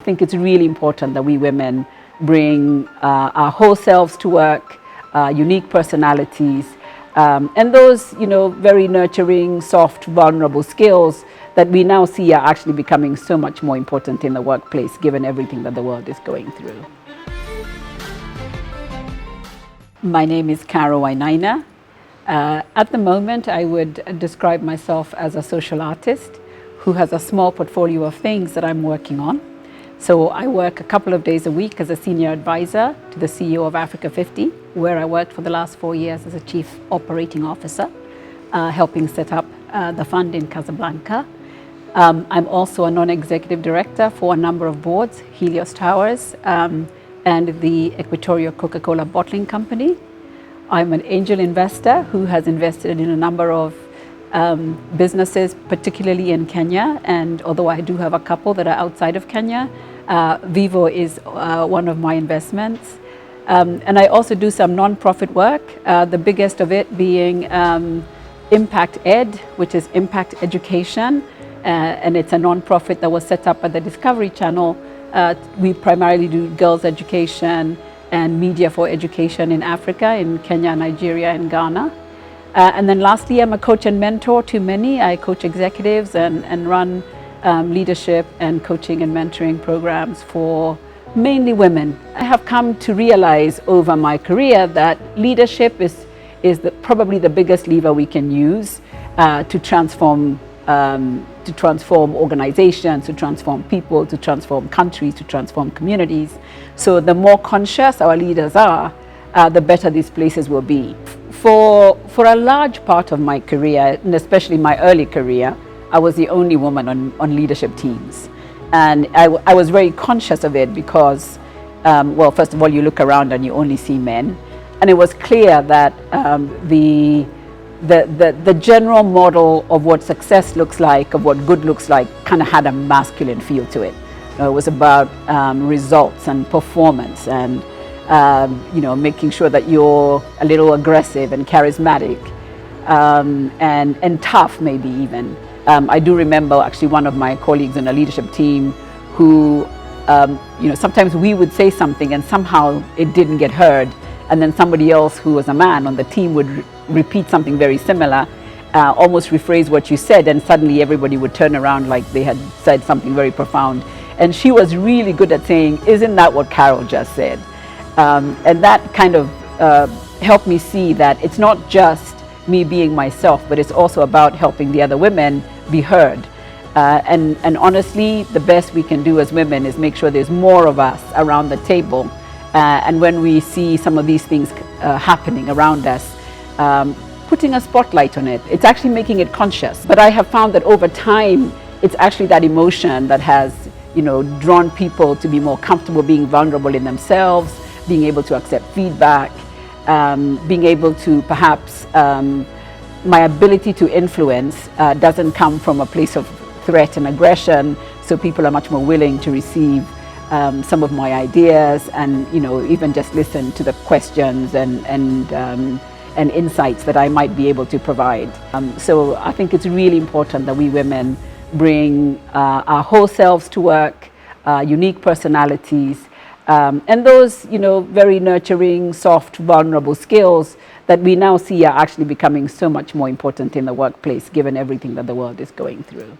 I think it's really important that we women bring our whole selves to work, unique personalities, and those, very nurturing, soft, vulnerable skills that we now see are actually becoming so much more important in the workplace, given everything that the world is going through. My name is Carole Wainaina. At the moment, I would describe myself as a social artist who has a small portfolio of things that I'm working on. So I work a couple of days a week as a senior advisor to the CEO of Africa 50, where I worked for the last 4 years as a chief operating officer, helping set up the fund in Casablanca. I'm also a non-executive director for a number of boards, Helios Towers, and the Equatorial Coca-Cola Bottling Company. I'm an angel investor who has invested in a number of businesses, particularly in Kenya, and although I do have a couple that are outside of Kenya, Vivo is one of my investments. And I also do some non-profit work, the biggest of it being Impact Ed, which is Impact Education, and it's a non-profit that was set up by the Discovery Channel. We primarily do girls' education and media for education in Africa, in Kenya, Nigeria, and Ghana. And then lastly, I'm a coach and mentor to many. I coach executives and run leadership and coaching and mentoring programs for mainly women. I have come to realize over my career that leadership is probably the biggest lever we can use to transform organizations, to transform people, to transform countries, to transform communities. So the more conscious our leaders are, the better these places will be. For a large part of my career, and especially my early career, I was the only woman on leadership teams. And I was very conscious of it because, well, first of all, you look around and you only see men. And it was clear that the general model of what success looks like, of what good looks like, kind of had a masculine feel to it. It was about results and performance and making sure that you're a little aggressive and charismatic and tough, maybe even. I do remember actually one of my colleagues on a leadership team who, sometimes we would say something and somehow it didn't get heard, and then somebody else who was a man on the team would repeat something very similar, almost rephrase what you said, and suddenly everybody would turn around like they had said something very profound. And she was really good at saying, "Isn't that what Carole just said?" And that kind of helped me see that it's not just me being myself, but it's also about helping the other women be heard. And honestly, the best we can do as women is make sure there's more of us around the table. And when we see some of these things happening around us, putting a spotlight on it, it's actually making it conscious. But I have found that over time, it's actually that emotion that has, drawn people to be more comfortable being vulnerable in themselves, being able to accept feedback, being able to perhaps, my ability to influence doesn't come from a place of threat and aggression, so people are much more willing to receive some of my ideas and, even just listen to the questions and insights that I might be able to provide. So I think it's really important that we women bring our whole selves to work, unique personalities, and those, very nurturing, soft, vulnerable skills that we now see are actually becoming so much more important in the workplace, given everything that the world is going through.